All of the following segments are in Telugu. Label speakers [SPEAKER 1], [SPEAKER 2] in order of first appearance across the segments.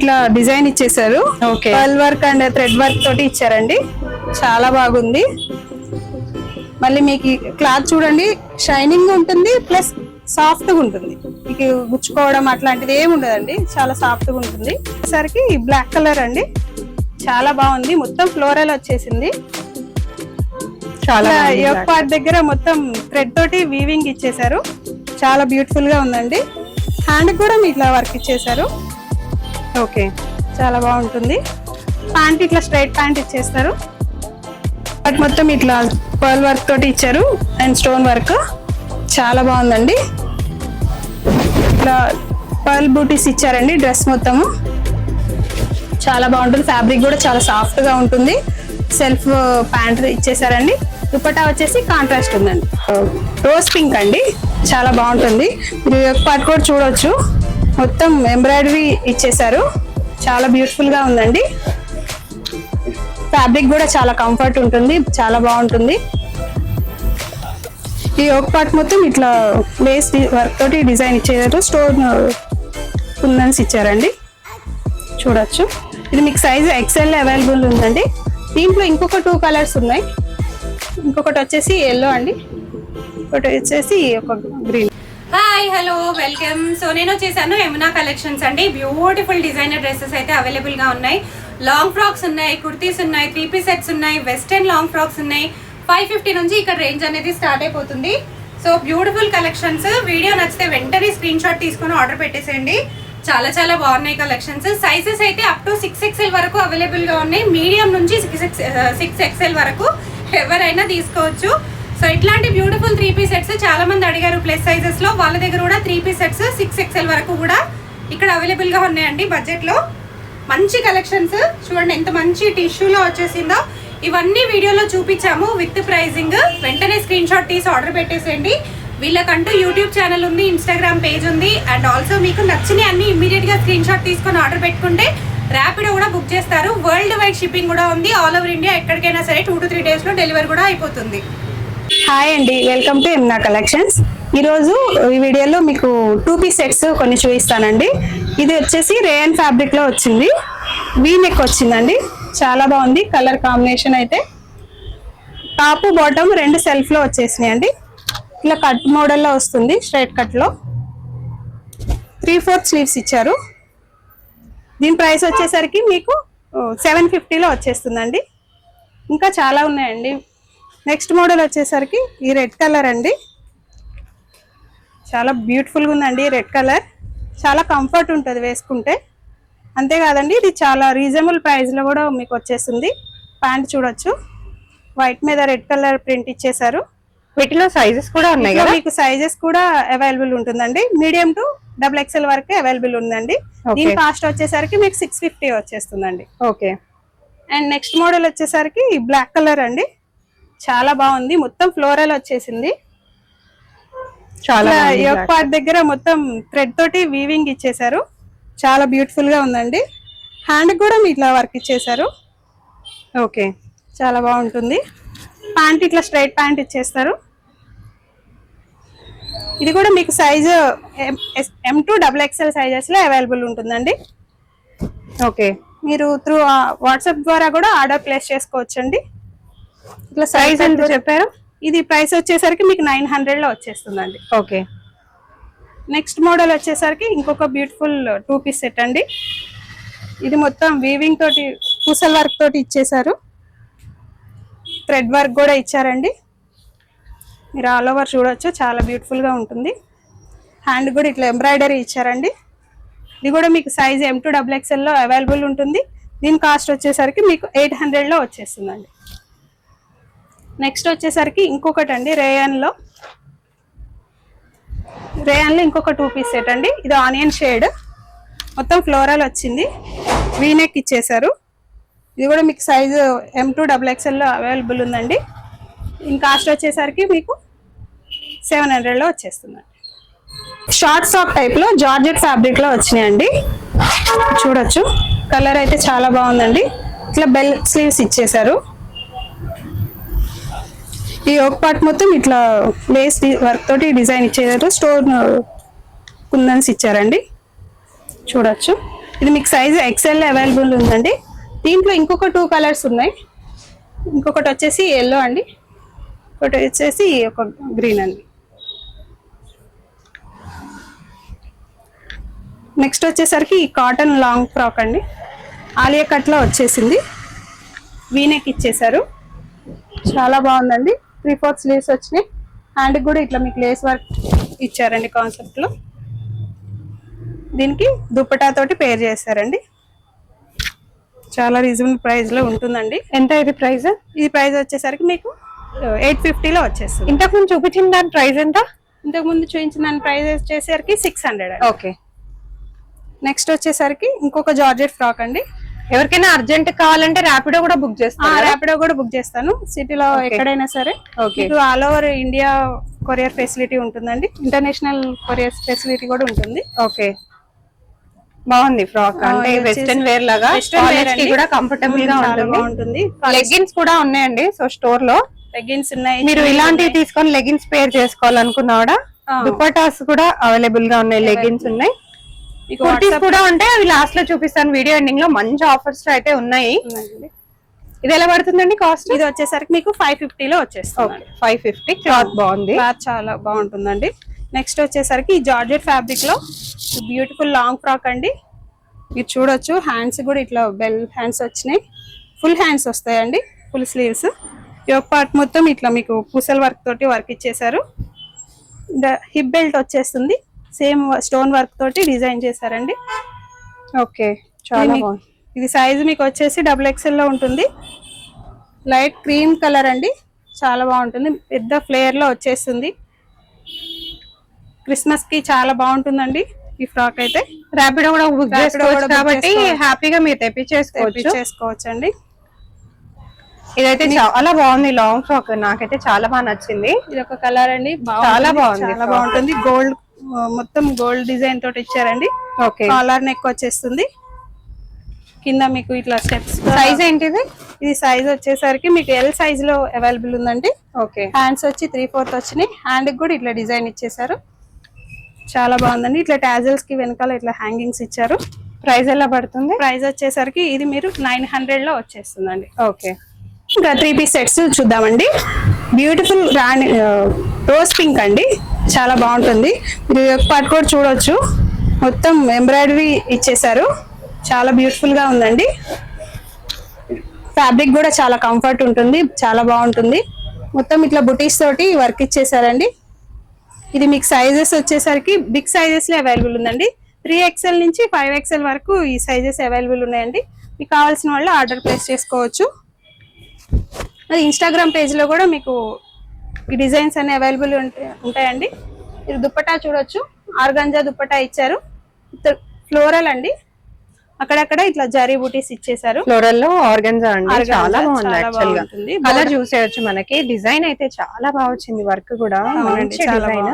[SPEAKER 1] ఇట్లా డిజైన్ ఇచ్చేసారు. Pearl work and thread work తోటి ఇచ్చారండి. చాలా బాగుంది. మళ్ళీ మీకు క్లాత్ చూడండి, షైనింగ్ ఉంటుంది, ప్లస్ సాఫ్ట్ గా ఉంటుంది. మీకు గుచ్చుకోవడం అట్లాంటిది ఏమి ఉండదండి, చాలా సాఫ్ట్ గా ఉంటుంది. సరికి బ్లాక్ కలర్ అండి, చాలా బాగుంది. మొత్తం ఫ్లోరల్ వచ్చేసింది. చాలా యోక్ పార్ట్ దగ్గర మొత్తం థ్రెడ్ తోటి వీవింగ్ ఇచ్చేసారు. చాలా బ్యూటిఫుల్ గా ఉందండి. హ్యాండ్ కూడా ఇట్లా వర్క్ ఇచ్చేసారు. ఓకే, చాలా బాగుంటుంది. ప్యాంట్ ఇట్లా స్ట్రైట్ ప్యాంట్ ఇచ్చేస్తారు. బట్ మొత్తం ఇట్లా పర్ల్ వర్క్ తోటి ఇచ్చారు అండ్ స్టోన్ వర్క్. చాలా బాగుందండి. ఇట్లా పర్ల్ బూటీస్ ఇచ్చారండి. డ్రెస్ మొత్తము చాలా బాగుంటుంది. ఫ్యాబ్రిక్ కూడా చాలా సాఫ్ట్ గా ఉంటుంది. Self pant ఇచ్చేసారండి. దుపట్టా వచ్చేసి కాంట్రాస్ట్ ఉందండి. రోజ్ పింక్ అండి, చాలా బాగుంటుంది. మీరు పార్ట్ కూడా చూడొచ్చు, మొత్తం ఎంబ్రాయిడరీ ఇచ్చేసారు. చాలా బ్యూటిఫుల్ గా ఉందండి. ఫ్యాబ్రిక్ కూడా చాలా కంఫర్ట్ ఉంటుంది, చాలా బాగుంటుంది. ఈ ఒక పార్ట్ మొత్తం ఇట్లా లేస్ వర్క్ తోటి డిజైన్ ఇచ్చేసారు. స్టోన్ కుందన్స్ ఇచ్చారండి, చూడొచ్చు. ఇది మీకు సైజ్ ఎక్సెల్ అవైలబుల్ ఉందండి. దీంట్లో ఇంకొక 2 కలర్స్ ఉన్నాయి. ఇంకొకటి వచ్చేసి ఎల్లో అండి, ఒకటి వచ్చేసి ఒక green.
[SPEAKER 2] Hi, hello, welcome. So నేను వచ్చేసాను యమునా కలెక్షన్స్ అండి. బ్యూటిఫుల్ డిజైనర్ డ్రెస్సెస్ అయితే అవైలబుల్ గా ఉన్నాయి. లాంగ్ ఫ్రాక్స్ ఉన్నాయి, కుర్తీస్ ఉన్నాయి, 3 పీస్ సెట్స్ ఉన్నాయి, వెస్టర్న్ లాంగ్ ఫ్రాక్స్ ఉన్నాయి. 550 నుంచి ఇక్కడ రేంజ్ అనేది స్టార్ట్ అయిపోతుంది. So beautiful collections. వీడియో నచ్చితే వెంటనే స్క్రీన్ షాట్ తీసుకొని ఆర్డర్ పెట్టేసేయండి. చాలా చాలా బాగున్నాయి కలెక్షన్స్. సైజెస్ అయితే అప్ టు 6XL వరకు అవైలబుల్ గా ఉన్నాయి. మీడియం నుంచి 6XL వరకు ఎవరైనా తీసుకోవచ్చు. సో ఇట్లాంటి బ్యూటిఫుల్ 3 పీస్ సెట్స్ చాలా మంది అడిగారు ప్లస్ సైజెస్ లో. వాళ్ళ దగ్గర కూడా 3 పీస్ సెట్స్ 6XL వరకు కూడా ఇక్కడ అవైలబుల్ గా ఉన్నాయండి. బడ్జెట్ లో మంచి కలెక్షన్స్ చూడండి, ఎంత మంచి టిష్యూలో వచ్చేసిందో. ఇవన్నీ వీడియోలో చూపించాము విత్ ప్రైజింగ్. వెంటనే స్క్రీన్ షాట్ తీసి ఆర్డర్ పెట్టేసేయండి. వీళ్ళకంటూ యూట్యూబ్ ఛానల్ ఉంది, ఇన్స్టాగ్రామ్ పేజ్ ఉంది. అండ్ ఆల్సో మీకు నచ్చిన అన్ని ఇమీడియట్ గా స్క్రీన్ షాట్ తీసుకొని ఆర్డర్ పెట్టుకుంటే ర్యాపిడో కూడా బుక్ చేస్తారు. వరల్డ్ వైడ్ షిప్పింగ్ కూడా ఉంది. ఆల్ ఓవర్ ఇండియా ఎక్కడికైనా సరే 2 to 3 డేస్ లో డెలివరీ కూడా అయిపోతుంది.
[SPEAKER 1] హాయ్ అండి, వెల్కమ్ టు యమునా కలెక్షన్స్. ఈరోజు ఈ వీడియోలో మీకు 2 పీస్ సెట్స్ కొన్ని చూపిస్తానండి. ఇది వచ్చేసి రేయన్ ఫ్యాబ్రిక్ లో వచ్చింది, వీ నెక్ వచ్చిందండి. చాలా బాగుంది. కలర్ కాంబినేషన్ అయితే టాప్ బాటమ్ 2 సెల్ఫ్ లో వచ్చేసినాయండి. ఇలా కట్ మోడల్లో వస్తుంది, స్ట్రైట్ కట్ లో 3/4 స్లీవ్స్ ఇచ్చారు. దీని ప్రైస్ వచ్చేసరికి మీకు 750లో వచ్చేస్తుందండి. ఇంకా చాలా ఉన్నాయండి. నెక్స్ట్ మోడల్ వచ్చేసరికి ఈ రెడ్ కలర్ అండి, చాలా బ్యూటిఫుల్గా ఉందండి. రెడ్ కలర్ చాలా కంఫర్ట్ ఉంటుంది వేసుకుంటే. అంతేకాదండి, ఇది చాలా రీజనబుల్ ప్రైస్లో కూడా మీకు వచ్చేస్తుంది. ప్యాంట్ చూడొచ్చు, వైట్ మీద రెడ్ కలర్ ప్రింట్ ఇచ్చేసారు.
[SPEAKER 2] వీటిలో సైజెస్ కూడా ఉన్నాయి కదా,
[SPEAKER 1] మీకు సైజెస్ కూడా అవైలబుల్ ఉంటుందండి. మీడియం టు XXL వరకు అవైలబుల్ ఉందండి. దీని కాస్ట్ వచ్చేసరికి మీకు 650 వచ్చేస్తుందండి.
[SPEAKER 2] ఓకే.
[SPEAKER 1] అండ్ నెక్స్ట్ మోడల్ వచ్చేసరికి బ్లాక్ కలర్ అండి, చాలా బాగుంది. మొత్తం ఫ్లోరల్ వచ్చేసింది. చాలా యోక్ పార్ట్ దగ్గర మొత్తం థ్రెడ్ తోటి వీవింగ్ ఇచ్చేసారు. చాలా బ్యూటిఫుల్ గా ఉందండి. హ్యాండ్ కూడా ఇట్లా వర్క్ ఇచ్చేసారు. ఓకే, చాలా బాగుంటుంది. ప్యాంట్ ఇట్లా స్ట్రైట్ ప్యాంట్ ఇచ్చేస్తారు. ఇది కూడా మీకు size M to XXL sizes లో అవైలబుల్ ఉంటుందండి. ఓకే, మీరు త్రూ వాట్సాప్ ద్వారా కూడా ఆర్డర్ ప్లేస్ చేసుకోవచ్చండి. ఇట్లా సైజ్ ఎంత చెప్పారు? ఇది ప్రైస్ వచ్చేసరికి మీకు 900లో వచ్చేస్తుందండి.
[SPEAKER 2] ఓకే.
[SPEAKER 1] నెక్స్ట్ మోడల్ వచ్చేసరికి ఇంకొక బ్యూటిఫుల్ 2 పీస్ సెట్ అండి. ఇది మొత్తం వీవింగ్ తోటి పూసల్ వర్క్ తోటి ఇచ్చేసారు. థ్రెడ్ వర్క్ కూడా ఇచ్చారండి. మీరు ఆల్ ఓవర్ చూడొచ్చు, చాలా బ్యూటిఫుల్ గా ఉంటుంది. హ్యాండ్ కూడా ఇట్లా ఎంబ్రాయిడరీ ఇచ్చారండి. ఇది కూడా మీకు సైజ్ M to XXLలో అవైలబుల్ ఉంటుంది. దీని కాస్ట్ వచ్చేసరికి మీకు 800లో వచ్చేస్తుందండి. నెక్స్ట్ వచ్చేసరికి ఇంకొకటి అండి, రేయన్లో ఇంకొక 2 పీస్ సెట్ అండి. ఇది ఆనియన్ షేడ్, మొత్తం ఫ్లోరల్ వచ్చింది, వీనెక్ ఇచ్చేసారు. ఇది కూడా మీకు సైజు M to XXLలో అవైలబుల్ ఉందండి. దీని కాస్ట్ వచ్చేసరికి మీకు 700లో వచ్చేస్తుందండి. షార్ట్ ఫ్రాక్ టైప్ లో జార్జెట్ ఫ్యాబ్రిక్ లో వచ్చినాయండి. చూడొచ్చు, కలర్ అయితే చాలా బాగుందండి. ఇట్లా బెల్ స్లీవ్స్ ఇచ్చేసారు. ఈ ఒక పార్ట్ మొత్తం ఇట్లా లేస్ వర్క్ తోటి డిజైన్ ఇచ్చేసారు. స్టోన్ కుందన్స్ ఇచ్చారండి, చూడొచ్చు. ఇది మీకు సైజ్ ఎక్సెల్ అవైలబుల్ ఉందండి. దీంట్లో ఇంకొక 2 కలర్స్ ఉన్నాయి. ఇంకొకటి వచ్చేసి ఎల్లో అండి, ఒకటి వచ్చేసి ఒక గ్రీన్ అండి. నెక్స్ట్ వచ్చేసరికి కాటన్ లాంగ్ ఫ్రాక్ అండి, ఆలియా కట్ లో వచ్చేసింది, వీనెక్ ఇచ్చేసారు, చాలా బాగుందండి. 3/4 స్లీవ్స్ వచ్చినాయి. హ్యాండ్ కూడా ఇట్లా మీకు లేస్ వర్క్ ఇచ్చారండి కాన్సెప్ట్ లో. దీనికి దుపట్టా తోటి పేర్ చేశారండి. చాలా రీజనబుల్ ప్రైస్ లో ఉంటుందండి.
[SPEAKER 2] ఎంత ఇది ప్రైస్?
[SPEAKER 1] ఇది ప్రైస్ వచ్చేసరికి మీకు 850 లో వచ్చేస్తుంది.
[SPEAKER 2] ఇంతకు ముందు చూపించిన దాని ప్రైస్ ఎంత?
[SPEAKER 1] ఇంతకు ముందు చూపించిన దాని ప్రైస్ వచ్చేసరికి 600.
[SPEAKER 2] ఓకే.
[SPEAKER 1] నెక్స్ట్ వచ్చేసరికి ఇంకొక జార్జెట్ ఫ్రాక్ అండి.
[SPEAKER 2] ఎవరికైనా అర్జెంట్ కావాలంటే ర్యాపిడో కూడా బుక్ చేస్తాను.
[SPEAKER 1] ర్యాపిడో కూడా బుక్ చేస్తాను. సిటీలో ఎక్కడైనా సరే మీకు all over India courier facility ఉంటుందండి. ఇంటర్నేషనల్ కొరియర్ ఫెసిలిటీ కూడా ఉంటుంది.
[SPEAKER 2] ఓకే, బాగుంది ఫ్రాక్. అంటే వెస్టర్న్ వేర్ లాగా కూడా కంఫర్టబుల్ గా ఉంటుంది. లెగ్గిన్స్ కూడా ఉన్నాయండి సో స్టోర్ లో.
[SPEAKER 1] లెగ్గిన్స్ ఉన్నాయి.
[SPEAKER 2] మీరు ఇలాంటివి తీసుకొని లెగ్గిన్స్ పేర్ చేసుకోవాలనుకున్నా కూడా దుపట్టాస్ కూడా అవైలబుల్ గా ఉన్నాయి. లెగ్గిన్స్ ఉన్నాయి, కుర్తీస్ కూడా ఉంటాయి. అవి లాస్ట్ లో చూపిస్తాను వీడియో ఎండింగ్ లో. మంచి ఆఫర్స్ అయితే ఉన్నాయి. ఇది ఎలా పడుతుందండి కాస్ట్?
[SPEAKER 1] ఇది వచ్చేసరికి మీకు 550 లో వచ్చేస్తుంది.
[SPEAKER 2] 550. క్లాత్ బాగుంది,
[SPEAKER 1] క్లాత్ చాలా బాగుంటుందండి. నెక్స్ట్ వచ్చేసరికి జార్జెట్ ఫ్యాబ్రిక్ లో బ్యూటిఫుల్ లాంగ్ ఫ్రాక్ అండి. మీరు చూడొచ్చు హ్యాండ్స్ కూడా ఇట్లా బెల్ హ్యాండ్స్ వచ్చినాయి. ఫుల్ హ్యాండ్స్ వస్తాయండి, ఫుల్ స్లీవ్స్. యోక్ పార్ట్ మొత్తం ఇట్లా మీకు పూసల్ వర్క్ తోటి వర్క్ ఇచ్చేసారు. హిప్ బెల్ట్ వచ్చేస్తుంది, సేమ్ స్టోన్ వర్క్ తోటి డిజైన్ చేశారండి.
[SPEAKER 2] ఓకే, చాలా బాగుంది.
[SPEAKER 1] ఇది సైజ్ మీకు వచ్చేసి XXL లో ఉంటుంది. లైట్ క్రీమ్ కలర్ అండి, చాలా బాగుంటుంది. పెద్ద ఫ్లేయర్ లో వచ్చేస్తుంది. క్రిస్మస్ కి చాలా బాగుంటుందండి ఈ ఫ్రాక్ అయితే.
[SPEAKER 2] ర్యాపిడో కూడా బుక్ చేసుకోవచ్చు కాబట్టి హ్యాపీగా మీరు తెప్పించేసుకోవచ్చు
[SPEAKER 1] అండి.
[SPEAKER 2] ఇదైతే చాలా బాగుంది లాంగ్ ఫ్రాక్, నాకైతే చాలా బాగా నచ్చింది.
[SPEAKER 1] ఇది ఒక కలర్ అండి,
[SPEAKER 2] చాలా బాగుంది,
[SPEAKER 1] చాలా బాగుంటుంది. గోల్డ్ మొత్తం గోల్డ్ డిజైన్ తోటి ఇచ్చారండి.
[SPEAKER 2] ఓకే,
[SPEAKER 1] కాలర్ నెక్ వచ్చేస్తుంది. కింద మీకు ఇట్లా స్టెప్స్.
[SPEAKER 2] సైజ్ ఏంటిది?
[SPEAKER 1] ఇది సైజ్ వచ్చేసరికి మీకు ఎల్ సైజ్ లో అవైలబుల్ ఉందండి.
[SPEAKER 2] ఓకే,
[SPEAKER 1] హ్యాండ్స్ వచ్చి 3/4 వచ్చినాయి. హ్యాండ్ కూడా ఇట్లా డిజైన్ ఇచ్చేసారు, చాలా బాగుందండి. ఇట్లా టాజల్స్ కి వెనకాల ఇట్లా హ్యాంగింగ్స్ ఇచ్చారు.
[SPEAKER 2] ప్రైస్ ఎలా పడుతుంది?
[SPEAKER 1] ప్రైస్ వచ్చేసరికి ఇది మీరు 900 లో వచ్చేస్తుందండి.
[SPEAKER 2] ఓకే,
[SPEAKER 1] ఇంకా 3 పీస్ సెట్స్ చూద్దామండి. బ్యూటిఫుల్ రాణి రోజ్ పింక్ అండి, చాలా బాగుంటుంది. మీరు పార్ట్ కూడా చూడొచ్చు, మొత్తం ఎంబ్రాయిడరీ ఇచ్చేసారు, చాలా బ్యూటిఫుల్ గా ఉందండి. ఫ్యాబ్రిక్ కూడా చాలా కంఫర్ట్ ఉంటుంది, చాలా బాగుంటుంది. మొత్తం ఇట్లా బుటీస్ తోటి వర్క్ ఇచ్చేసారండి. ఇది మీకు సైజెస్ వచ్చేసరికి బిగ్ సైజెస్ లో అవైలబుల్ ఉందండి. 3XL నుంచి 5XL వరకు ఈ సైజెస్ అవైలబుల్ ఉన్నాయండి. మీకు కావాల్సిన వాళ్ళు ఆర్డర్ ప్లేస్ చేసుకోవచ్చు. అది ఇన్స్టాగ్రామ్ పేజ్ లో కూడా మీకు ఈ డిజైన్స్ అన్ని అవైలబుల్ ఉంటాయండి. మీరు దుపట్టా చూడొచ్చు, ఆర్గంజా దుపట్టా ఇచ్చారు. ఫ్లోరల్ అండి, అక్కడక్కడ ఇట్లా జరీ బూటీస్ ఇచ్చేసారు.
[SPEAKER 2] ఫ్లోరల్ లో ఆర్గంజా అండి, చాలా బాగుంది. యాక్చువల్ గా కలర్ చూసేయచ్చు. మనకి డిజైన్ అయితే చాలా బాగా వచ్చింది, వర్క్ కూడా మంచి డిజైన్.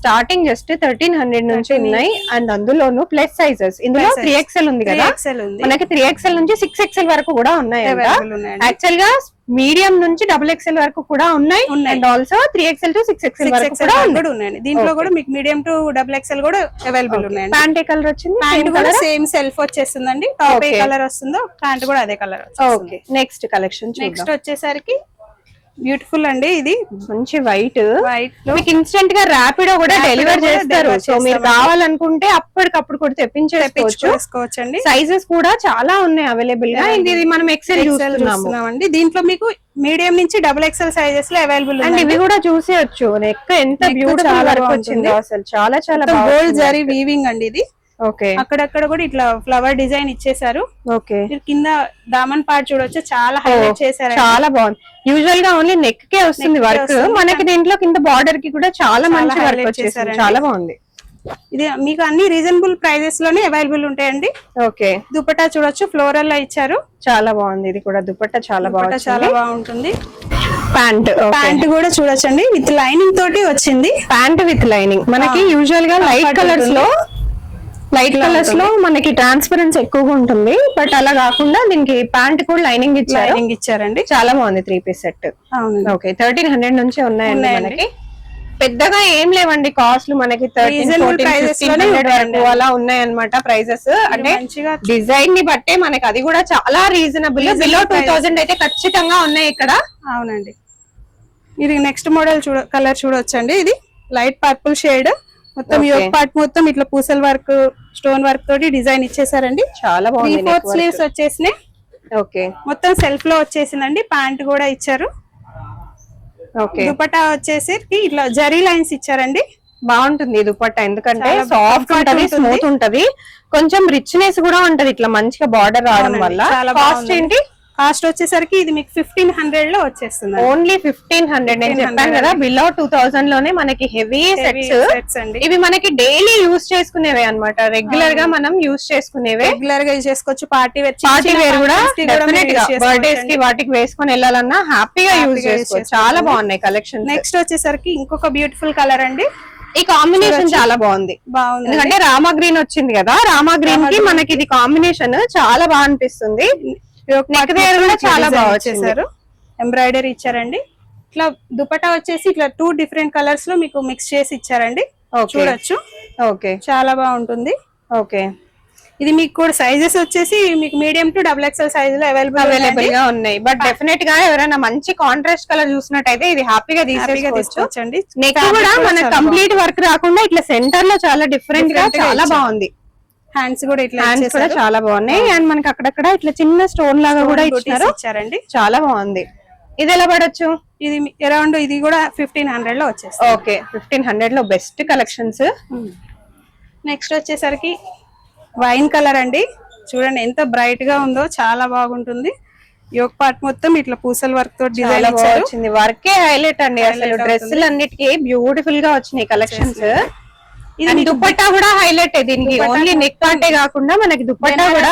[SPEAKER 2] స్టార్టింగ్ జస్ట్ 1300 నుంచి ఉన్నాయి. అండ్ అందులోను ప్లస్ సైజెస్. ఇందులో 3XL ఉంది కదా, మనకి 3XL నుంచి 6XL వరకు కూడా ఉన్నాయి. యాక్చువల్ గా మీడియం నుంచి XXL వరకు కూడా ఉన్నాయి. And also 3XL to 6XL వరకు కూడా
[SPEAKER 1] ఉన్నాయండి. దీంట్లో కూడా మీకు మీడియం టు XXL కూడా అవైలబుల్ ఉన్నాయండి.
[SPEAKER 2] ప్యాంట్ ఏ కలర్ వచ్చింది?
[SPEAKER 1] ప్యాంట్ కూడా సేమ్ సెల్ఫ్ వచ్చేస్తుందండి. టాప్ ఏ కలర్ వస్తుందో ప్యాంట్ కూడా అదే colour.
[SPEAKER 2] Okay, next collection.
[SPEAKER 1] Next వచ్చేసరికి బ్యూటిఫుల్ అండి, ఇది
[SPEAKER 2] మంచి వైట్. మీకు ఇన్స్టెంట్ గా ర్యాపిడో కూడా డెలివర్ చేస్తారు. సో మీరు కావాలనుకుంటే అప్పటికప్పుడు కూడా తెప్పించేసుకోవచ్చు అండి. సైజెస్ కూడా చాలా ఉన్నాయి అవైలబుల్ గా. ఇది మనం XL చూస్తున్నామండి.
[SPEAKER 1] దీంట్లో మీకు మీడియం నుంచి XXL సైజెస్ లో అవైలబుల్
[SPEAKER 2] అండ్ ఇవి కూడా చూసేయచ్చు. నెక్ ఎంత బ్యూటిఫుల్ వర్క్ వచ్చిందో అసలు, చాలా చాలా
[SPEAKER 1] గోల్డ్ జరీ వీవింగ్ అండి ఇది.
[SPEAKER 2] ఓకే,
[SPEAKER 1] అక్కడక్కడ కూడా ఇట్లా ఫ్లవర్ డిజైన్ ఇచ్చేసారు.
[SPEAKER 2] ఓకే,
[SPEAKER 1] కింద దామన్ పార్ట్ చూడొచ్చు, చాలా హైలైట్ చేశారు,
[SPEAKER 2] చాలా బాగుంది. యూజువల్ గా ఓన్లీ నెక్ కే వస్తుంది వర్క్, మనకి దీంట్లో కింద బార్డర్ కి కూడా చాలా మంచి వర్క్ వచ్చేసారు, చాలా బాగుంది.
[SPEAKER 1] ఇది మీకు అన్ని రీజనబుల్ ప్రైజెస్ లోనే అవైలబుల్ ఉంటాయండి.
[SPEAKER 2] ఓకే,
[SPEAKER 1] దుపట్టా చూడొచ్చు, ఫ్లోరల్ లో ఇచ్చారు,
[SPEAKER 2] చాలా బాగుంది. ఇది కూడా దుపట్టా చాలా బాగుంది,
[SPEAKER 1] చాలా బాగుంటుంది.
[SPEAKER 2] ప్యాంట్
[SPEAKER 1] కూడా చూడొచ్చండి, విత్ లైనింగ్ తోటి వచ్చింది.
[SPEAKER 2] Pant with lining. మనకి యూజువల్ గా లైట్ కలర్స్ లో మనకి ట్రాన్స్పరెన్స్ ఎక్కువగా ఉంటుంది. బట్ అలా కాకుండా దీనికి ప్యాంట్ కూడా లైనింగ్ ఇచ్చారండి, చాలా బాగుంది. 3 పీస్ సెట్. ఓకే, 1300 నుంచి ఉన్నాయండి మనకి.
[SPEAKER 3] పెద్దగా ఏం లేవండి కాస్ట్లు మనకి 1300-1400 వరకు అలా ఉన్నాయి అన్నమాట ప్రైజెస్. అంటే డిజైన్ ని బట్టే మనకి అది కూడా చాలా రీజనబుల్. బిలో 2000 అయితే ఖచ్చితంగా ఉన్నాయి ఇక్కడ.
[SPEAKER 1] అవునండి. ఇది నెక్స్ట్ మోడల్ కలర్ చూడొచ్చండి. ఇది లైట్ పర్పుల్ షేడ్, మొత్తం యోక్ పార్ట్ మొత్తం ఇట్లా పూసల్ వర్క్ స్టోన్ వర్క్ తోటి డిజైన్ ఇచ్చేసారండి.
[SPEAKER 3] చాలా బాగుంది.
[SPEAKER 1] 3/4 స్లీవ్స్ వచ్చేసినాయి.
[SPEAKER 3] ఓకే,
[SPEAKER 1] మొత్తం సెల్ఫ్ లో వచ్చేసిందండి. ప్యాంట్ కూడా ఇచ్చారు.
[SPEAKER 3] ఓకే,
[SPEAKER 1] దుపట్టా వచ్చేసరికి ఇట్లా జరీ లైన్స్ ఇచ్చారండి.
[SPEAKER 3] బాగుంటుంది దుపట్టా, ఎందుకంటే సాఫ్ట్ ఉంటది, స్మూత్ ఉంటది, కొంచెం రిచ్నెస్ కూడా ఉంటది ఇట్లా మంచిగా బార్డర్ రావడం వల్ల. కాస్ట్ ఏంటి?
[SPEAKER 1] కాస్ట్ వచ్చేసరికి ఇది మీకు 1500 లో వచ్చేస్తుంది.
[SPEAKER 3] ఓన్లీ 1500. నేను చెప్పాను కదా బిలో 2000 లోనే మనకి హెవీ సెట్స్
[SPEAKER 1] అండి.
[SPEAKER 3] ఇవి మనకి డైలీ యూజ్ చేసుకునేవే అన్నమాట. రెగ్యులర్ గా మనం యూజ్ చేసుకునేవే,
[SPEAKER 1] రెగ్యులర్ గా యూజ్ చేసుకోవచ్చు. పార్టీ వేర్
[SPEAKER 3] కూడా డెఫినెట్ గా బర్త్డేస్ కి వాటికి వేసుకొని వెళ్ళాలన్నా హ్యాపీగా యూజ్ చేసుకోవచ్చు. చాలా బాగున్నాయి కలెక్షన్.
[SPEAKER 1] నెక్స్ట్ వచ్చేసరికి ఇంకొక బ్యూటిఫుల్ కలర్ అండి.
[SPEAKER 3] ఈ కాంబినేషన్ చాలా బాగుంది. ఎందుకంటే రామా గ్రీన్ వచ్చింది కదా, రామా గ్రీన్ కి మనకి ఇది కాంబినేషన్ చాలా బాగా అనిపిస్తుంది. చాలా బాగా వచ్చేసారు.
[SPEAKER 1] ఎంబ్రాయిడరీ ఇచ్చారండి. ఇట్లా దుపట్టా వచ్చేసి ఇట్లా 2 డిఫరెంట్ కలర్స్ లో మీకు మిక్స్ చేసి ఇచ్చారండి. చూడొచ్చు.
[SPEAKER 3] ఓకే,
[SPEAKER 1] చాలా బాగుంటుంది.
[SPEAKER 3] ఓకే,
[SPEAKER 1] ఇది మీకు కూడా సైజెస్ వచ్చేసి మీకు మీడియం టు XXL సైజ్ లో అవైలబుల్
[SPEAKER 3] గా ఉన్నాయి. బట్ డెఫినెట్ గా ఎవరైనా మంచి కాంట్రాస్ట్ కలర్ చూసినట్టయితే ఇది హ్యాపీగా తీసుకోవచ్చండి. నెక్ కూడా మనకి కంప్లీట్ వర్క్ రాకుండా ఇట్లా సెంటర్ లో చాలా డిఫరెంట్ గా చాలా బాగుంది.
[SPEAKER 1] హ్యాండ్స్ కూడా ఇట్లా
[SPEAKER 3] చాలా బాగున్నాయి. అండ్ మనకి అక్కడక్కడ ఇట్లా చిన్న స్టోన్ లాగా కూడా ఇచ్చారండి. చాలా బాగుంది. ఇది ఎలా పడొచ్చు?
[SPEAKER 1] ఇది అరౌండ్ ఇది కూడా 1500 లో వచ్చేస్తుంది.
[SPEAKER 3] ఓకే, 1500 లో బెస్ట్ కలెక్షన్స్.
[SPEAKER 1] నెక్స్ట్ వచ్చేసరికి వైన్ కలర్ అండి. చూడండి ఎంత బ్రైట్ గా ఉందో, చాలా బాగుంటుంది. యోక్ పార్ట్ మొత్తం ఇట్లా పూసల వర్క్ తో డిజైన్
[SPEAKER 3] వచ్చింది. వర్కే హైలైట్ అండి. అసలు డ్రెస్సులు అన్నిటికీ బ్యూటిఫుల్ గా వచ్చినాయి కలెక్షన్స్. ఇది దుపట్టా కూడా హైలైట్. దీనికి ఓన్లీ నెక్ పార్టే కాకుండా మనకి దుపట్టా కూడా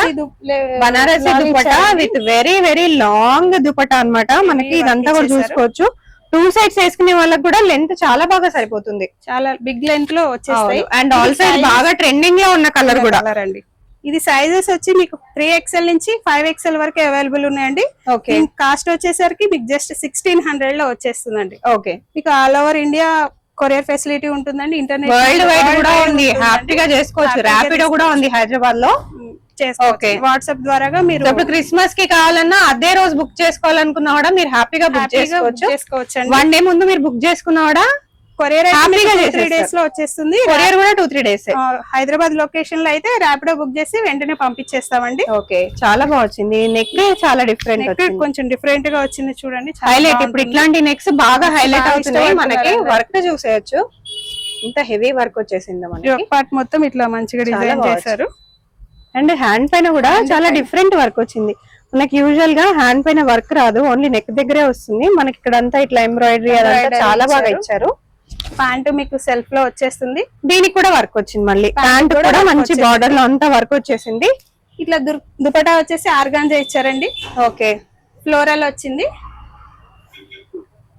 [SPEAKER 3] Banarasi dupatta with very very long dupatta అన్నమాట. మనకి ఇదంతా కూడా చూసుకోవచ్చు. 2 సైడ్స్ వేసుకునే వాళ్ళకి కూడా లెంత్ చాలా బాగా సరిపోతుంది.
[SPEAKER 1] చాలా బిగ్ లెంత్ లో వచ్చేస్తాయి.
[SPEAKER 3] అండ్ ఆల్సో బాగా ట్రెండింగ్ లో ఉన్న కలర్ కూడా
[SPEAKER 1] అండి. ఇది సైజెస్ వచ్చి మీకు 3XL నుంచి 5XL వరకు అవైలబుల్ ఉన్నాయండి. కాస్ట్ వచ్చేసరికి మీకు జస్ట్ 1600 లో వచ్చేస్తుందండి.
[SPEAKER 3] ఓకే,
[SPEAKER 1] మీకు all over India courier facility ఉంటుందండి. ఇంటర్నెట్
[SPEAKER 3] వరల్డ్ వైడ్ కూడా ఉంది, హ్యాపీగా చేసుకోవచ్చు. ర్యాపిడో కూడా ఉంది హైదరాబాద్ లో.
[SPEAKER 1] వాట్సాప్ ద్వారా మీరు
[SPEAKER 3] ఇప్పుడు క్రిస్మస్ కి కావాలన్నా అదే రోజు బుక్ చేసుకోవాలనుకున్నా కూడా మీరు హ్యాపీగా బుక్ చేసుకోవచ్చు. 1 డే ముందు మీరు బుక్ చేసుకున్నా కూడా
[SPEAKER 1] కొరియర్ 3 days లో వచ్చేస్తుంది.
[SPEAKER 3] కొరియర్ కూడా 2-3 days.
[SPEAKER 1] హైదరాబాద్ లొకేషన్ లో అయితే ర్యాపిడో బుక్ చేసి వెంటనే పంపించేస్తామండి.
[SPEAKER 3] ఓకే, చాలా బాగా వచ్చింది. నెక్ చాలా డిఫరెంట్,
[SPEAKER 1] కొంచెం డిఫరెంట్ గా వచ్చింది. చూడండి
[SPEAKER 3] హైలైట్. ఇప్పుడు ఇట్లాంటి నెక్స్ బాగా హైలైట్ అవుతున్నాయి. మనకి వర్క్ చూసేయచ్చు. ఇంత హెవీ వర్క్ వచ్చేసింది. మనకి
[SPEAKER 1] పార్ట్ మొత్తం ఇట్లా మంచిగా డిజైన్ చేశారు.
[SPEAKER 3] అండ్ హ్యాండ్ పైన కూడా చాలా డిఫరెంట్ వర్క్ వచ్చింది. మనకి యూజువల్ గా హ్యాండ్ పైన వర్క్ రాదు, ఓన్లీ నెక్ దగ్గరే వస్తుంది. మనకి ఇక్కడ అంతా ఇట్లా ఎంబ్రాయిడరీ అదంతా చాలా బాగా ఇచ్చారు.
[SPEAKER 1] ప్యాంట్ మీకు సెల్ఫ్ లో వచ్చేస్తుంది.
[SPEAKER 3] దీనికి కూడా వర్క్ వచ్చింది. మళ్ళీ ప్యాంట్ కూడా మంచి బార్డర్ లో అంతా వర్క్ వచ్చేసింది.
[SPEAKER 1] ఇట్లా దుపట్టా వచ్చేసి ఆర్గాంజా ఇచ్చారండి.
[SPEAKER 3] ఓకే,
[SPEAKER 1] ఫ్లోరల్ వచ్చింది.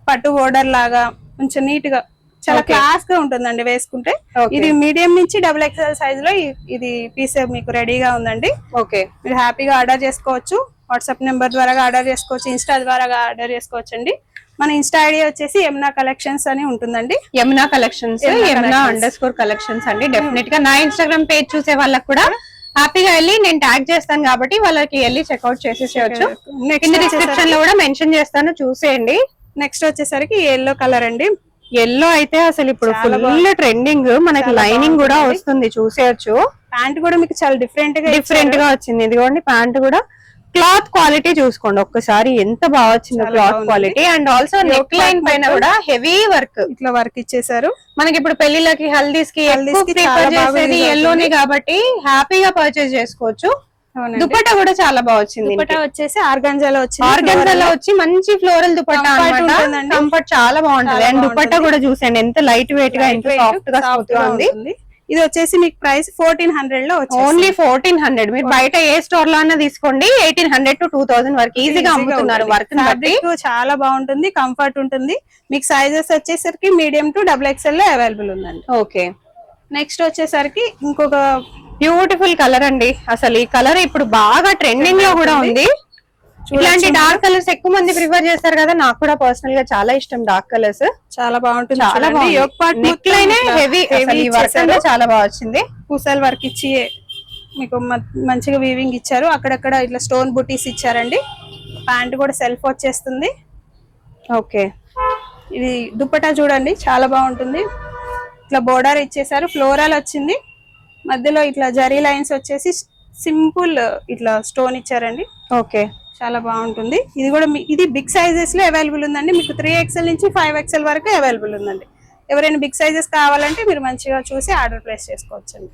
[SPEAKER 1] పట్టు బోర్డర్ లాగా కొంచెం నీట్ గా చాలా క్లాస్ గా ఉంటుందండి వేసుకుంటే. ఇది మీడియం నుంచి XXL సైజ్ లో ఇది పీస్ మీకు రెడీగా ఉందండి.
[SPEAKER 3] ఓకే,
[SPEAKER 1] మీరు హ్యాపీగా ఆర్డర్ చేసుకోవచ్చు. వాట్సాప్ నెంబర్ ద్వారా ఆర్డర్ చేసుకోవచ్చు, ఇన్స్టా ద్వారా ఆర్డర్ చేసుకోవచ్చు అండి. మన ఇన్స్టా ఐడి వచ్చేసి యమునా కలెక్షన్స్ అని ఉంటుందండి.
[SPEAKER 3] యమునా కలెక్షన్స్, యమునా__ కలెక్షన్స్ అండి. డెఫినెట్ గా నా ఇన్స్టాగ్రామ్ పేజ్ చూసే వాళ్ళకి కూడా హ్యాపీగా వెళ్ళి నేను ట్యాగ్ చేస్తాను కాబట్టి వాళ్ళకి వెళ్ళి చెక్అౌట్ చేసేసేయచ్చు. డిస్క్రిప్షన్ లో కూడా మెన్షన్ చేస్తాను, చూసేయండి.
[SPEAKER 1] నెక్స్ట్ వచ్చేసరికి ఎల్లో కలర్ అండి.
[SPEAKER 3] ఎల్లో అయితే అసలు ఇప్పుడు ఫుల్ ట్రెండింగ్. మనకి లైనింగ్ కూడా వస్తుంది, చూసేయచ్చు.
[SPEAKER 1] ప్యాంట్ కూడా మీకు చాలా డిఫరెంట్
[SPEAKER 3] గా వచ్చింది. ఇదిగోండి ప్యాంట్ కూడా. క్లాత్ క్వాలిటీ చూసుకోండి ఒక్కసారి ఎంత బాగా వచ్చిందో cloth quality. And also neck line పైన కూడా హెవీ వర్క్
[SPEAKER 1] ఇట్లా వర్క్ ఇచ్చేసారు.
[SPEAKER 3] మనకి ఇప్పుడు పెళ్లిళ్ళకి హల్దీస్ కి ప్రిఫర్ చేసేది ఎల్లోనే కాబట్టి హ్యాపీగా పర్చేస్ చేసుకోవచ్చు. దుపట్టా కూడా చాలా బాగా వచ్చింది.
[SPEAKER 1] దుపట్టా వచ్చేసి ఆర్గాంజాలో వచ్చింది.
[SPEAKER 3] ఆర్గాంజాలో వచ్చి మంచి ఫ్లోరల్ దుపట్టా అన్నమాట. కంఫర్ట్ చాలా బాగుంటుంది. అండ్ దుపట్టా కూడా చూసండి ఎంత లైట్ వెయిట్ గా, ఎంత సాఫ్ట్ గా ఉంది.
[SPEAKER 1] ఇది వచ్చేసి మీకు ప్రైస్ 1400 లో వచ్చేసి
[SPEAKER 3] ఓన్లీ 1400. మీరు బయట ఏ స్టోర్ లో అన్నా తీసుకోండి 1800 to 2000 వరకు ఈజీగా అమ్ముతున్నారు. వర్క్
[SPEAKER 1] చాలా బాగుంటుంది, కంఫర్ట్ ఉంటుంది. మీకు సైజెస్ వచ్చేసరికి మీడియం టు XXL లో అవైలబుల్ ఉందండి.
[SPEAKER 3] ఓకే,
[SPEAKER 1] నెక్స్ట్ వచ్చేసరికి ఇంకొక
[SPEAKER 3] బ్యూటిఫుల్ కలర్ అండి. అసలు ఈ కలర్ ఇప్పుడు బాగా ట్రెండింగ్ లో కూడా ఉంది. ఇలాంటి డార్క్ కలర్స్ ఎక్కువ మంది ప్రిఫర్ చేస్తారు కదా, నాకు కూడా పర్సనల్ గా చాలా ఇష్టం డార్క్ కలర్స్.
[SPEAKER 1] చాలా బాగుంటుంది,
[SPEAKER 3] చాలా బాగుంది. నెక్ లైన్ హెవీ వర్క్ చాలా బాగా వచ్చింది.
[SPEAKER 1] పూసల్ వర్క్ ఇచ్చి మీకు మంచిగా వీవింగ్ ఇచ్చారు. అక్కడక్కడ ఇట్లా స్టోన్ బుటీస్ ఇచ్చారండి. ప్యాంట్ కూడా సెల్ఫ్ వచ్చేస్తుంది.
[SPEAKER 3] ఓకే,
[SPEAKER 1] ఇది దుపట్టా చూడండి చాలా బాగుంటుంది. ఇట్లా బోర్డర్ ఇచ్చేసారు, ఫ్లోరల్ వచ్చింది, మధ్యలో ఇట్లా జరీ లైన్స్ వచ్చేసి సింపుల్ ఇట్లా స్టోన్ ఇచ్చారండి.
[SPEAKER 3] ఓకే,
[SPEAKER 1] చాలా బాగుంటుంది. ఇది కూడా ఇది బిగ్ సైజెస్ లో అవైలబుల్ ఉందండి. మీకు 3XL నుంచి 5XL వరకు అవైలబుల్ ఉందండి. ఎవరైనా బిగ్ సైజెస్ కావాలంటే మీరు మంచిగా చూసి ఆర్డర్ ప్లేస్ చేసుకోవచ్చండి.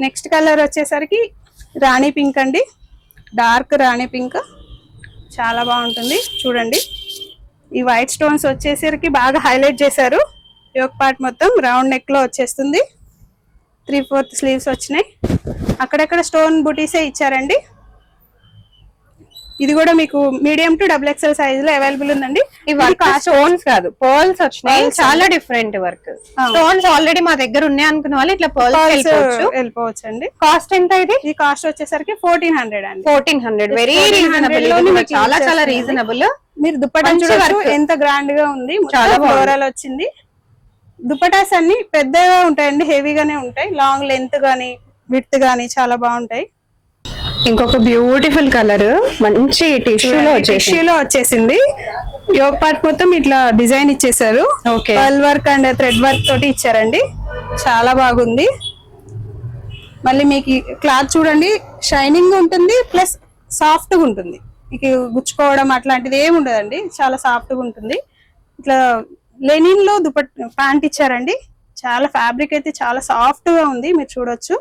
[SPEAKER 1] నెక్స్ట్ కలర్ వచ్చేసరికి రాణి పింక్ అండి, డార్క్ రాణి పింక్ చాలా బాగుంటుంది. చూడండి ఈ వైట్ స్టోన్స్ వచ్చేసరికి బాగా హైలైట్ చేశారు. యోక్ పార్ట్ మొత్తం రౌండ్ నెక్ లో వచ్చేస్తుంది. 3/4 స్లీవ్స్ వచ్చినాయి, అక్కడక్కడ స్టోన్ బుటీసే ఇచ్చారండి. ఇది కూడా మీకు మీడియం టు XXL సైజ్ లో అవైలబుల్ ఉందండి.
[SPEAKER 3] స్టోన్స్ కాదు పర్ల్స్ వచ్చినాయి, చాలా డిఫరెంట్ వర్క్. స్టోన్స్ ఆల్రెడీ మా దగ్గర ఉన్నాయి అనుకున్న వాళ్ళు ఇట్లా పర్ల్స్
[SPEAKER 1] వెళ్ళిపోవచ్చు అండి.
[SPEAKER 3] కాస్ట్ ఎంత ఇది?
[SPEAKER 1] ఈ కాస్ట్ వచ్చేసరికి 1400 అండి.
[SPEAKER 3] 1400 వెరీ రీజనబుల్, చాలా చాలా రీజనబుల్.
[SPEAKER 1] మీరు దుపట్టా చూడవచ్చు ఎంత గ్రాండ్ గా ఉంది, చాలా ఫ్లోరల్ వచ్చింది. దుపటాస్ అన్ని పెద్దగా ఉంటాయండి, హెవీగానే ఉంటాయి. లాంగ్ లెంత్ గానీ విడ్త్ గానీ చాలా బాగుంటాయి.
[SPEAKER 3] ఇంకొక బ్యూటిఫుల్ కలర్ మంచి
[SPEAKER 1] టిష్యూలో వచ్చేసింది. యోక్ పార్ట్ మొత్తం ఇట్లా డిజైన్ ఇచ్చేసారు. Pearl work and thread work తోటి ఇచ్చారండి, చాలా బాగుంది. మళ్ళీ మీకు క్లాత్ చూడండి షైనింగ్ ఉంటుంది, ప్లస్ సాఫ్ట్ గా ఉంటుంది. మీకు గుచ్చుకోవడం అట్లాంటిది ఏమి ఉండదండి, చాలా సాఫ్ట్ గా ఉంటుంది. ఇట్లా లెనిన్ లో ప్యాంట్ ఇచ్చారండి. చాలా ఫ్యాబ్రిక్ అయితే చాలా సాఫ్ట్ గా ఉంది, మీరు చూడొచ్చు.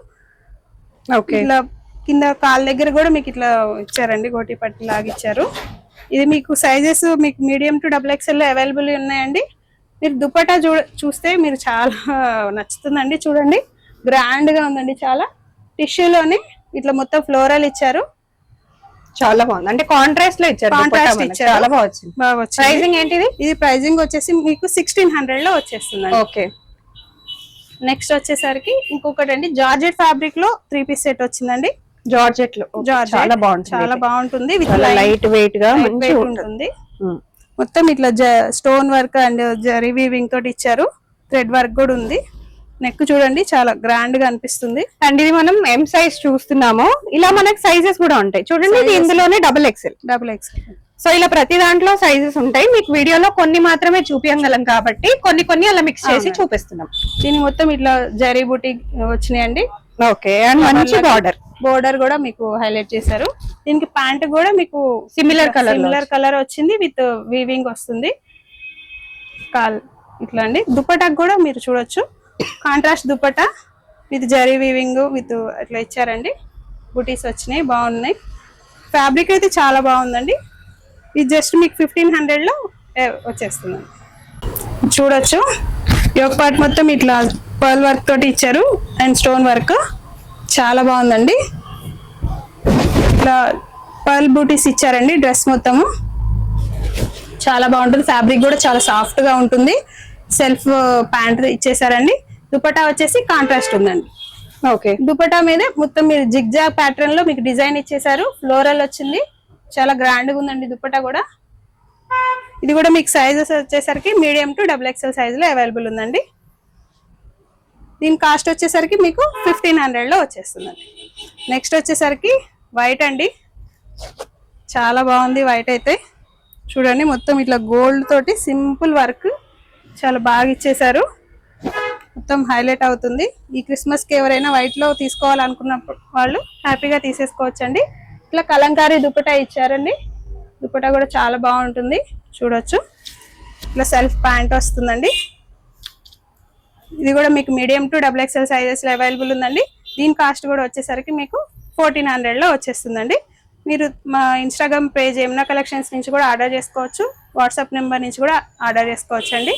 [SPEAKER 1] ఇట్లా కింద కాళ్ళ దగ్గర కూడా మీకు ఇట్లా ఇచ్చారండి, గోటి పట్టి లాగా ఇచ్చారు. ఇది మీకు సైజెస్ మీకు మీడియం టు XXL లో అవైలబుల్ ఉన్నాయండి. మీరు దుపట్టా చూస్తే మీరు చాలా నచ్చుతుందండి. చూడండి గ్రాండ్ గా ఉందండి, చాలా టిష్యూలోనే ఇట్లా మొత్తం ఫ్లోరల్ ఇచ్చారు,
[SPEAKER 3] చాలా బాగుంది. అంటే కాంట్రాస్ట్ లో ఇచ్చారు, చాలా బాగా వచ్చింది. ప్రైసింగ్ ఏంటిది?
[SPEAKER 1] ఇది ప్రైజింగ్ వచ్చేసి మీకు 1600 లో వచ్చేస్తుంది.
[SPEAKER 3] ఓకే,
[SPEAKER 1] నెక్స్ట్ వచ్చేసరికి ఇంకొకటి అండి, జార్జెట్ ఫ్యాబ్రిక్ లో 3 పీస్ సెట్ వచ్చిందండి.
[SPEAKER 3] జార్జెట్ లో చాలా బాగుంటుంది,
[SPEAKER 1] చాలా బాగుంటుంది.
[SPEAKER 3] లైట్ వెయిట్ గా
[SPEAKER 1] ఉంటుంది. మొత్తం ఇట్లా stone work and zari weaving తోటి ఇచ్చారు. థ్రెడ్ వర్క్ కూడా ఉంది. నెక్ చూడండి చాలా గ్రాండ్ గా అనిపిస్తుంది.
[SPEAKER 3] అండ్ ఇది మనం M సైజ్ చూస్తున్నాము. ఇలా మనకి సైజెస్ కూడా ఉంటాయి చూడండి. ఇది ఇందులోనే XXL. సో ఇలా ప్రతి దాంట్లో సైజెస్ ఉంటాయి. మీకు వీడియోలో కొన్ని మాత్రమే చూపించగలం కాబట్టి కొన్ని అలా మిక్స్ చేసి చూపిస్తున్నాం.
[SPEAKER 1] దీని మొత్తం ఇట్లా జరీ బూటీ వచ్చినాయండి.
[SPEAKER 3] ఓకే, అండ్ మంచి
[SPEAKER 1] బోర్డర్ కూడా మీకు హైలైట్ చేశారు. దీనికి ప్యాంట్ కూడా మీకు
[SPEAKER 3] సిమిలర్
[SPEAKER 1] కలర్ వచ్చింది, విత్ వీవింగ్ వస్తుంది. ఇట్లా అండి. దుపట్టాకు కూడా మీరు చూడొచ్చు, contrast dupatta with zari weaving with ఇట్లా ఇచ్చారండి. బూటీస్ వచ్చినాయి, బాగున్నాయి. ఫ్యాబ్రిక్ అయితే చాలా బాగుందండి. ఇది జస్ట్ మీకు 1500 లో వచ్చేస్తుంది. చూడొచ్చు యోక్ పార్ట్ మొత్తం ఇట్లా పర్ల్ వర్క్ తోటి ఇచ్చారు అండ్ స్టోన్ వర్క్ చాలా బాగుందండి. ఇట్లా పర్ల్ బూటీస్ ఇచ్చారండి. డ్రెస్ మొత్తము చాలా బాగుంటుంది. ఫ్యాబ్రిక్ కూడా చాలా సాఫ్ట్ గా ఉంటుంది. Self pant ఇచ్చేసారండి. దుపట్టా వచ్చేసి కాంట్రాస్ట్ ఉందండి.
[SPEAKER 3] ఓకే,
[SPEAKER 1] దుపట్టా మీద మొత్తం మీరు జిగ్జాగ్ ప్యాటర్న్ లో మీకు డిజైన్ ఇచ్చేసారు. ఫ్లోరల్ వచ్చింది, చాలా గ్రాండ్ గా ఉందండి దుపట్టా కూడా. ఇది కూడా మీకు సైజెస్ వచ్చేసరికి మీడియం టు XXL సైజ్ లో అవైలబుల్ ఉందండి. దీని కాస్ట్ వచ్చేసరికి మీకు 1500 లో వచ్చేస్తుందండి. నెక్స్ట్ వచ్చేసరికి వైట్ అండి, చాలా బాగుంది. వైట్ అయితే చూడండి మొత్తం ఇట్లా గోల్డ్ తోటి సింపుల్ వర్క్ చాలా బాగా ఇచ్చేసారు. మొత్తం హైలైట్ అవుతుంది. ఈ క్రిస్మస్ కి ఎవరైనా వైట్ లో తీసుకోవాలనుకున్న వాళ్ళు హ్యాపీగా తీసేసుకోవచ్చండి. ఇట్లా కలంకారీ దుపట్టా ఇచ్చారండి. దుపట్టా కూడా చాలా బాగుంటుంది, చూడొచ్చు. ఇట్లా సెల్ఫ్ ప్యాంట్ వస్తుందండి. ఇది కూడా మీకు మీడియం టు XXL సైజెస్ లో అవైలబుల్ ఉందండి. దీని కాస్ట్ కూడా వచ్చేసరికి మీకు 1400 లో వచ్చేస్తుందండి. మీరు మా ఇన్స్టాగ్రామ్ పేజ్ యమునా కలెక్షన్స్ నుంచి కూడా ఆర్డర్ చేసుకోవచ్చు. వాట్సాప్ నెంబర్ నుంచి కూడా ఆర్డర్ చేసుకోవచ్చు అండి.